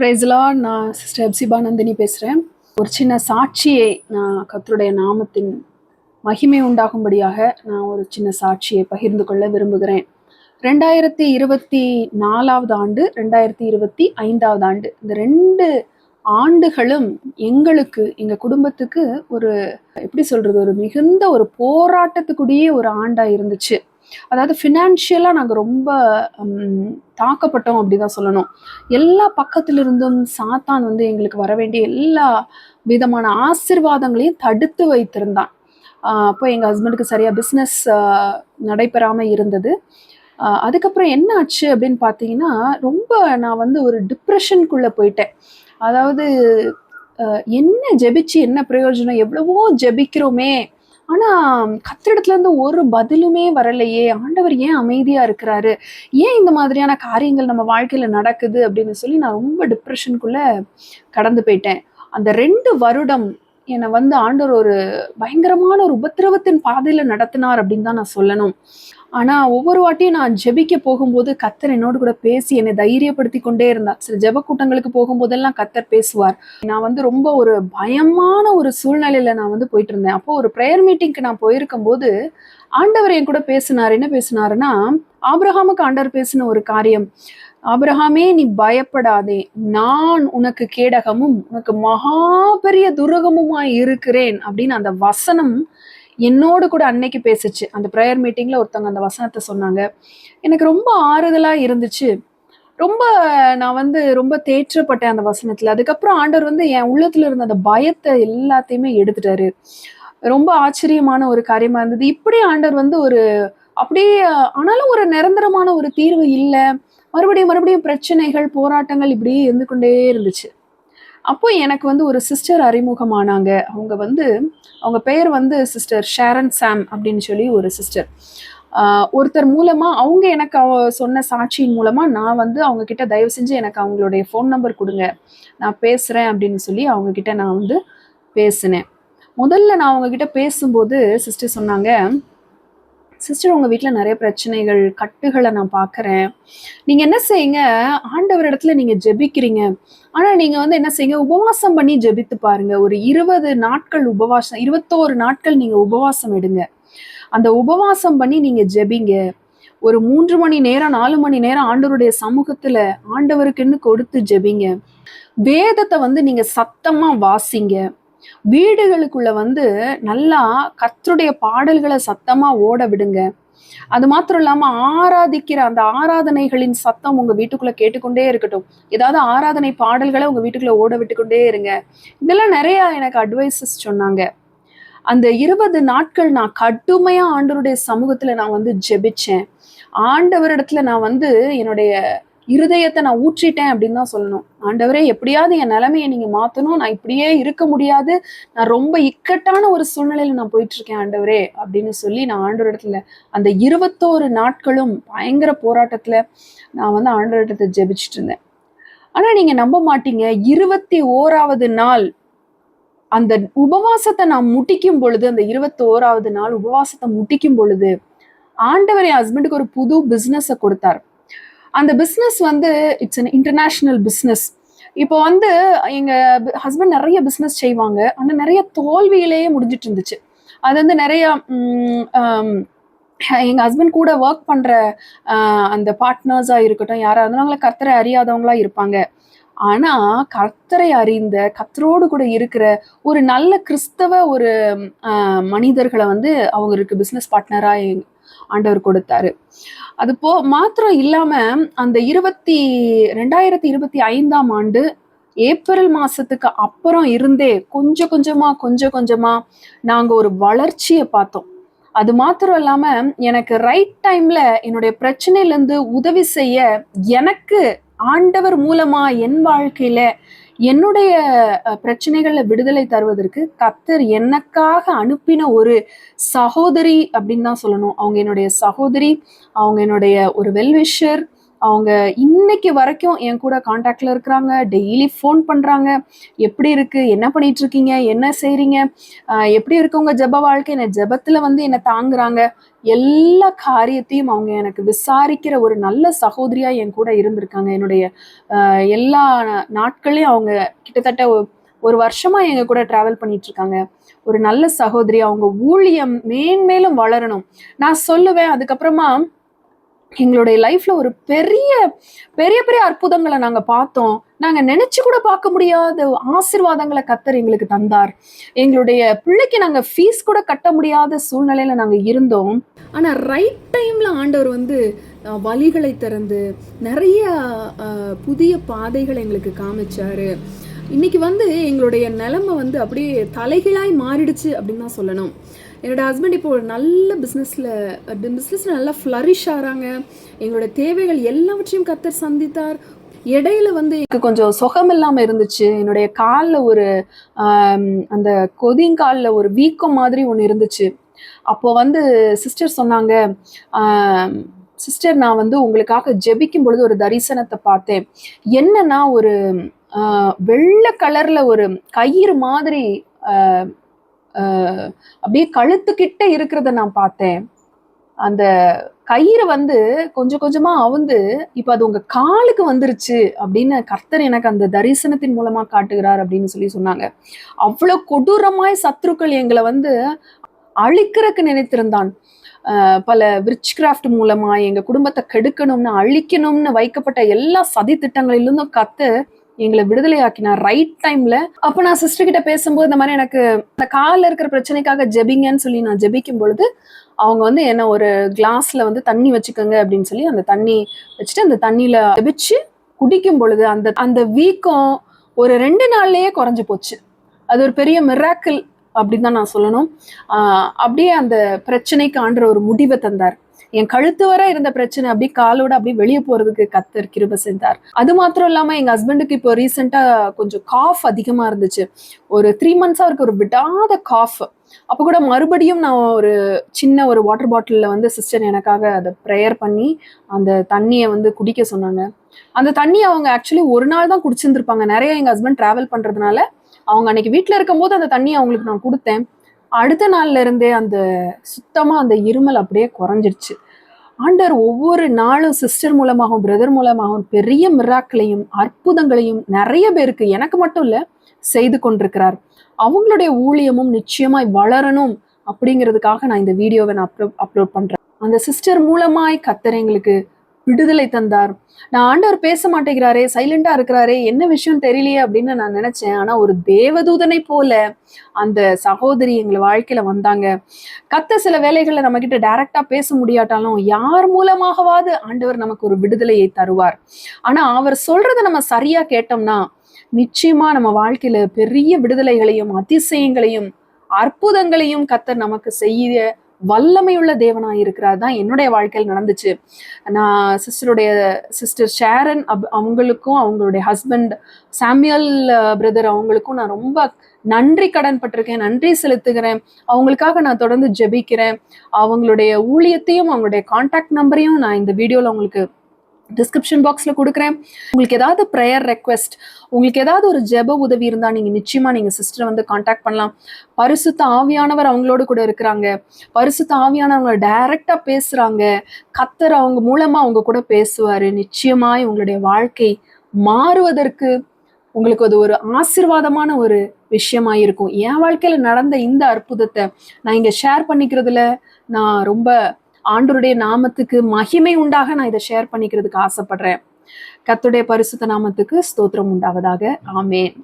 Price lord. நான் sister Hephzibah Nandini பேசுகிறேன். ஒரு சின்ன சாட்சியை நான் கர்த்தருடைய நாமத்தின் மகிமை உண்டாகும்படியாக நான் ஒரு சின்ன சாட்சியை பகிர்ந்து கொள்ள விரும்புகிறேன். 2024 ஆண்டு, 2025 ஆண்டு, இந்த 2 ஆண்டுகளும் எங்களுக்கு, எங்கள் குடும்பத்துக்கு ஒரு எப்படி சொல்கிறது, ஒரு மிகுந்த ஒரு போராட்டத்துக்குடியே ஒரு ஆண்டாக இருந்துச்சு. அதாவது ஃபினான்ஷியலாக நாங்கள் ரொம்ப தாக்கப்பட்டோம் அப்படிதான் சொல்லணும். எல்லா பக்கத்திலிருந்தும் சாத்தான் வந்து எங்களுக்கு வர வேண்டிய எல்லா விதமான ஆசீர்வாதங்களையும் தடுத்து வைத்திருந்தான். அப்போ எங்கள் ஹஸ்பண்டுக்கு சரியாக பிஸ்னஸ் நடைபெறாமல் இருந்தது. அதுக்கப்புறம் என்ன ஆச்சு அப்படின்னு பார்த்தீங்கன்னா, ரொம்ப நான் வந்து ஒரு டிப்ரெஷனுக்குள்ளே போயிட்டேன். அதாவது என்ன ஜெபிச்சு என்ன பிரயோஜனம், எவ்வளவோ ஜெபிக்கிறோமே, ஆனால் கர்த்தரிடத்துலேருந்து ஒரு பதிலுமே வரலையே, ஆண்டவர் ஏன் அமைதியாக இருக்கிறாரு, ஏன் இந்த மாதிரியான காரியங்கள் நம்ம வாழ்க்கையில் நடக்குது அப்படின்னு சொல்லி நான் ரொம்ப டிப்ரெஷனுக்குள்ளே கடந்து போயிட்டேன். அந்த 2 வருடம் என்னை வந்து ஆண்டவர் ஒரு பயங்கரமான ஒரு உபத்திரவத்தின் பாதையில் நடத்தினார் அப்படின்னு தான் நான் சொல்லணும். ஆனால் ஒவ்வொரு வாட்டியும் நான் ஜெபிக்க போகும்போது கர்த்தர் என்னோடு கூட பேசி என்னை தைரியப்படுத்தி கொண்டே இருந்தார். சில ஜெப கூட்டங்களுக்கு போகும்போதெல்லாம் கர்த்தர் பேசுவார். நான் வந்து ரொம்ப ஒரு பயமான ஒரு சூழ்நிலையில் நான் வந்து போயிட்டு இருந்தேன். அப்போ ஒரு ப்ரேயர் மீட்டிங்க்கு நான் போயிருக்கும்போது ஆண்டவர் என் கூட பேசினார். என்ன பேசினாருன்னா, ஆபிரகாமுக்கு ஆண்டவர் பேசின ஒரு காரியம், ஆபிரகாமே நீ பயப்படாதே, நான் உனக்கு கேடகமும் உனக்கு மகா பெரிய துருகமுமாய் இருக்கிறேன் அப்படின்னு அந்த வசனம் என்னோடு கூட அன்னைக்கு பேசுச்சு. அந்த ப்ரேயர் மீட்டிங்ல ஒருத்தவங்க அந்த வசனத்தை சொன்னாங்க. எனக்கு ரொம்ப ஆறுதலா இருந்துச்சு. ரொம்ப நான் வந்து ரொம்ப தேற்றப்பட்டேன் அந்த வசனத்துல. அதுக்கப்புறம் ஆண்டவர் வந்து என் உள்ளத்துல இருந்த அந்த பயத்தை எல்லாத்தையுமே எடுத்துட்டாரு. ரொம்ப ஆச்சரியமான ஒரு காரியமா இருந்தது. இப்படி ஆண்டவர் வந்து ஒரு அப்படியே ஆனாலும் ஒரு நிரந்தரமான ஒரு தீர்வு இல்ல. மறுபடியும் பிரச்சனைகள், போராட்டங்கள் இப்படியே இருந்து கொண்டே இருந்துச்சு. அப்போ எனக்கு வந்து ஒரு சிஸ்டர் அறிமுகமானாங்க. அவங்க பெயர் வந்து சிஸ்டர் ஷேரன் சாம் அப்படின்னு சொல்லி ஒரு சிஸ்டர். ஒருத்தர் மூலமா அவங்க எனக்கு சொன்ன சாட்சியின் மூலமா நான் வந்து அவங்க கிட்ட தயவு செஞ்சு எனக்கு அவங்களுடைய ஃபோன் நம்பர் கொடுங்க, நான் பேசுறேன் அப்படின்னு சொல்லி அவங்க கிட்ட நான் வந்து பேசினேன். முதல்ல நான் அவங்க கிட்ட பேசும்போது சிஸ்டர் சொன்னாங்க, சிஸ்டர் உங்கள் வீட்டில் நிறைய பிரச்சனைகள், கட்டுகளை நான் பார்க்குறேன். நீங்கள் என்ன செய்யுங்க, ஆண்டவர் இடத்துல நீங்கள் ஜெபிக்கிறீங்க, ஆனால் நீங்கள் வந்து என்ன செய்யுங்க, உபவாசம் பண்ணி ஜெபித்து பாருங்க. ஒரு 20 நாட்கள் உபவாசம், 21 நாட்கள் நீங்கள் உபவாசம் எடுங்க. அந்த உபவாசம் பண்ணி நீங்கள் ஜெபிங்க. ஒரு 3 மணி நேரம் 4 மணி நேரம் ஆண்டவருடைய சமூகத்தில் ஆண்டவருக்குன்னு கொடுத்து ஜெபிங்க. வேதத்தை வந்து நீங்கள் சத்தமாக வாசிங்க. வீடுகளுக்குள்ள வந்து நல்லா கர்த்தருடைய பாடல்களை சத்தமா ஓட விடுங்க. அது மாத்திரம் இல்லாம ஆராதிக்கிற அந்த ஆராதனைகளின் சத்தம் உங்க வீட்டுக்குள்ள கேட்டுக்கொண்டே இருக்கட்டும். ஏதாவது ஆராதனை பாடல்களை உங்க வீட்டுக்குள்ள ஓட விட்டுக்கொண்டே இருங்க. இதெல்லாம் நிறைய எனக்கு அட்வைசஸ் சொன்னாங்க. அந்த 20 நாட்கள் நான் கடுமையா ஆண்டவருடைய சமூகத்துல நான் வந்து ஜெபிச்சேன். ஆண்டவரிடத்துல நான் வந்து என்னுடைய இருதயத்தை நான் ஊற்றிட்டேன் அப்படின்னு தான் சொல்லணும். ஆண்டவரே, எப்படியாவது என் நிலைமையை நீங்க மாத்தணும், நான் இப்படியே இருக்க முடியாது, நான் ரொம்ப இக்கட்டான ஒரு சூழ்நிலையில நான் போயிட்டு இருக்கேன் ஆண்டவரே அப்படின்னு சொல்லி நான் ஆண்டவரிடத்துல அந்த 21 நாட்களும் பயங்கர போராட்டத்துல நான் வந்து ஆண்டவரிடத்தை ஜெபிச்சுட்டு இருந்தேன். ஆனா நீங்க நம்ப மாட்டீங்க, 21வது நாள் அந்த உபவாசத்தை நான் முட்டிக்கும் பொழுது, அந்த 21வது நாள் உபவாசத்தை முட்டிக்கும் பொழுது ஆண்டவர் என் ஹஸ்பண்டுக்கு ஒரு புது பிசினஸை கொடுத்தார். அந்த பிஸ்னஸ் வந்து இட்ஸ் அன் இன்டர்நேஷ்னல் பிஸ்னஸ். இப்போ வந்து எங்க ஹஸ்பண்ட் நிறைய பிஸ்னஸ் செய்வாங்க, ஆனால் நிறைய தோல்வியிலேயே முடிஞ்சிட்டு இருந்துச்சு. அது வந்து நிறைய எங்க ஹஸ்பண்ட் கூட ஒர்க் பண்ற அந்த பார்ட்னர்ஸா இருக்கட்டும், யாரா இருந்தாலும் கர்த்தரை அறியாதவங்களா இருப்பாங்க. ஆனா கர்த்தரை அறிந்த, கர்த்தரோடு கூட இருக்கிற ஒரு நல்ல கிறிஸ்தவ ஒரு மனிதர்களை வந்து அவங்களுக்கு பிஸ்னஸ் பார்ட்னரா ஆண்டவர் கொடுத்தாரு. அது மாத்திரம் இல்லாம அந்த 2025 ஆண்டு ஏப்ரல் மாசத்துக்கு அப்புறம் இருந்தே கொஞ்சம் கொஞ்சமா நாங்க ஒரு வளர்ச்சியை பார்த்தோம். அது மாத்திரம் இல்லாம எனக்கு ரைட் டைம்ல என்னுடைய பிரச்சனையில இருந்து உதவி செய்ய எனக்கு ஆண்டவர் மூலமா என் வாழ்க்கையில என்னுடைய பிரச்சனைகள்ல விடுதலை தருவதற்கு கர்த்தர் எனக்காக அனுப்பின ஒரு சகோதரி அப்படின்னு தான் சொல்லணும். அவங்க என்னுடைய சகோதரி, அவங்க என்னுடைய ஒரு வெல்விஷர், அவங்க இன்னைக்கு வரைக்கும் என் கூட காண்டாக்ட்ல இருக்கிறாங்க, டெய்லி ஃபோன் பண்றாங்க. எப்படி இருக்கு, என்ன பண்ணிட்டு இருக்கீங்க, என்ன செய்றீங்க, எப்படி இருக்கு உங்க ஜெப வாழ்க்கை, என்ன ஜெபத்துல வந்து என்ன தாங்குறாங்க. எல்லா காரியத்தையும் அவங்க எனக்கு விசாரிக்கிற ஒரு நல்ல சகோதரியா என் கூட இருந்திருக்காங்க. என்னுடைய எல்லா நாட்களையும் அவங்க கிட்டத்தட்ட ஒரு வருஷமா எங்க கூட டிராவல் பண்ணிட்டு இருக்காங்க. ஒரு நல்ல சகோதரி. அவங்க ஊழியம் மேன்மேலும் வளரணும். நான் சொல்லுவேன், அதுக்கப்புறமா எங்களுடைய லைஃப்ல ஒரு பெரிய பெரிய பெரிய அற்புதங்களை நாங்க பார்த்தோம். நாங்க நினைச்சு கூட பார்க்க முடியாத ஆசீர்வாதங்களை கர்த்தர் எங்களுக்கு தந்தார். எங்களுடைய பிள்ளைக்கு நாங்க ஃபீஸ் கூட கட்ட முடியாத சூழ்நிலையில நாங்க இருந்தோம். ஆனா ரைட் டைம்ல ஆண்டவர் வந்து வழிகளை திறந்து நிறைய புதிய பாதைகளை எங்களுக்கு காமிச்சாரு. இன்னைக்கு வந்து எங்களுடைய நிலைமை வந்து அப்படியே தலைகீழாய் மாறிடுச்சு அப்படின்னு தான் சொல்லணும். என்னோட ஹஸ்பண்ட் இப்போ ஒரு நல்ல பிஸ்னஸில் நல்லா ஃப்ளரிஷ் ஆகிறாங்க. எங்களோட தேவைகள் எல்லாவற்றையும் கர்த்தர் சந்தித்தார். இடையில வந்து எனக்கு கொஞ்சம் சுகம் இல்லாமல் இருந்துச்சு. என்னுடைய காலில் ஒரு அந்த கொதிங்காலில் ஒரு வீக்கம் மாதிரி ஒன்று இருந்துச்சு. அப்போ வந்து சிஸ்டர் சொன்னாங்க, சிஸ்டர் நான் வந்து உங்களுக்காக ஜெபிக்கும் பொழுது ஒரு தரிசனத்தை பார்த்தேன். என்னன்னா ஒரு வெள்ளை கலர்ல ஒரு கயிறு மாதிரி அப்படியே கழுத்துக்கிட்ட இருக்கிறத நான் பார்த்தேன். அந்த கயிறு வந்து கொஞ்சம் கொஞ்சமா அவுந்து இப்ப அது உங்க காலுக்கு வந்துருச்சு அப்படின்னு கர்த்தர் எனக்கு அந்த தரிசனத்தின் மூலமா காட்டுகிறார் அப்படின்னு சொல்லி சொன்னாங்க. அவ்வளவு கொடூரமாய் சத்துருக்கள் எங்களை வந்து அழிக்கிறதுக்கு நினைத்திருந்தான். பல விச் கிராஃப்ட் மூலமா எங்க குடும்பத்தை கெடுக்கணும்னு அழிக்கணும்னு வைக்கப்பட்ட எல்லா சதி திட்டங்களிலிருந்தும் கர்த்தர் எங்களை விடுதலை ஆக்கினார் ரைட் டைம்ல. அப்ப நான் சிஸ்டர் கிட்ட பேசும்போது இந்த மாதிரி எனக்கு அந்த காலில் இருக்கிற பிரச்சனைக்காக ஜெபிங்கன்னு சொல்லி நான் ஜெபிக்கும் பொழுது அவங்க வந்து என்ன ஒரு கிளாஸ்ல வந்து தண்ணி வச்சுக்கோங்க அப்படின்னு சொல்லி அந்த தண்ணி வச்சுட்டு அந்த தண்ணியில ஜெபிச்சு குடிக்கும் பொழுது அந்த அந்த வீக்கம் ஒரு 2 நாள்லயே குறைஞ்சு போச்சு. அது ஒரு பெரிய மிராக்கிள் அப்படின்னு தான் நான் சொல்லணும். அப்படியே அந்த பிரச்சனைக்கு ஆண்டவர் ஒரு முடிவை தந்தார். என் கழுத்து வர இருந்த பிரச்சனை அப்படியே காலோட அப்படியே வெளியே போறதுக்கு கர்த்தர் கிருபை செஞ்சார். அது மாத்திரம் இல்லாம எங்க ஹஸ்பண்டுக்கு இப்போ ரீசெண்டா கொஞ்சம் காஃப் அதிகமா இருந்துச்சு. ஒரு 3 months அவருக்கு ஒரு விடாத காஃப். அப்ப கூட மறுபடியும் நான் ஒரு சின்ன ஒரு வாட்டர் பாட்டில்ல வந்து சிஸ்டர் எனக்காக அதை ப்ரேயர் பண்ணி அந்த தண்ணியை வந்து குடிக்க சொன்னாங்க. அந்த தண்ணியை அவங்க ஆக்சுவலி ஒரு நாள் தான் குடிச்சிருந்துருப்பாங்க. நிறைய எங்க ஹஸ்பண்ட் டிராவல் பண்றதுனால அவங்க அன்னைக்கு வீட்டுல இருக்கும் போது அந்த தண்ணியை அவங்களுக்கு நான் கொடுத்தேன். அடுத்த நாள்ல இருந்தே அந்த சுத்தமா அந்த இருமல் அப்படியே குறைஞ்சிருச்சு. ஆண்டவர் ஒவ்வொரு நாளும் சிஸ்டர் மூலமாகவும் பிரதர் மூலமாகவும் பெரிய மிராக்களையும் அற்புதங்களையும் நிறைய பேருக்கு, எனக்கு மட்டும் இல்ல, செய்து கொண்டிருக்கிறார். அவங்களுடைய ஊழியமும் நிச்சயமாய் வளரணும் அப்படிங்கிறதுக்காக நான் இந்த வீடியோவை நான் அப்லோட் பண்றேன். அந்த சிஸ்டர் மூலமாய் கர்த்தர் எங்களுக்கு விடுதலை தந்தார். நான் ஆண்டவர் பேச மாட்டேங்கிறாரே, சைலண்டா இருக்கிறாரே, என்ன விஷயம் தெரியலையே அப்படின்னு நான் நினைச்சேன். ஆனா ஒரு தேவதூதனை போல அந்த சகோதரி எங்களை வாழ்க்கையில வந்தாங்க. கர்த்தர் சில வேளைகள்ல நம்ம கிட்ட டைரக்டா பேச முடியாட்டாலும் யார் மூலமாகவாது ஆண்டவர் நமக்கு ஒரு விடுதலையை தருவார். ஆனா அவர் சொல்றதை நம்ம சரியா கேட்டோம்னா நிச்சயமா நம்ம வாழ்க்கையில பெரிய விடுதலைகளையும் அதிசயங்களையும் அற்புதங்களையும் கர்த்தர் நமக்கு செய்ய வல்லமையுள்ள தேவனாய் இருக்கிறார். தான் என்னுடைய வாழ்க்கையில் நடந்துச்சு. நான் சிஸ்டர் ஷேரன் அவங்களுக்கும் அவங்களுடைய ஹஸ்பண்ட் சாமுவேல் பிரதர் அவங்களுக்கும் நான் ரொம்ப நன்றி கடன் பட்டிருக்கேன், நன்றி செலுத்துகிறேன். அவங்களுக்காக நான் தொடர்ந்து ஜெபிக்கிறேன். அவங்களுடைய ஊழியத்தையும் அவங்களுடைய கான்டாக்ட் நம்பரையும் நான் இந்த வீடியோல உங்களுக்கு டிஸ்கிரிப்ஷன் பாக்ஸ்ல கொடுக்குறேன். உங்களுக்கு ஏதாவது ப்ரேயர் ரெக்வெஸ்ட், உங்களுக்கு ஏதாவது ஒரு ஜெப உதவி இருந்தா நீங்க நிச்சயமா நீங்க சிஸ்டரை வந்து கான்டாக்ட் பண்ணலாம். பரிசுத்த ஆவியானவர் அவங்களோட கூட இருக்கிறாங்க. பரிசுத்த ஆவியானவங்க டைரக்டா பேசுறாங்க. கர்த்தர் அவங்க மூலமா அவங்க கூட பேசுவாரு. நிச்சயமாய் உங்களுடைய வாழ்க்கை மாறுவதற்கு உங்களுக்கு அது ஒரு ஆசீர்வாதமான ஒரு விஷயமா இருக்கும். என் வாழ்க்கையில நடந்த இந்த அற்புதத்தை நான் இங்க ஷேர் பண்ணிக்கிறதுல நான் ரொம்ப ஆண்டவருடைய நாமத்துக்கு மகிமை உண்டாக நான் இதை ஷேர் பண்ணிக்கிறதுக்கு ஆசைப்படுறேன். கர்த்தருடைய பரிசுத்த நாமத்துக்கு ஸ்தோத்திரம் உண்டாவதாக. ஆமென்.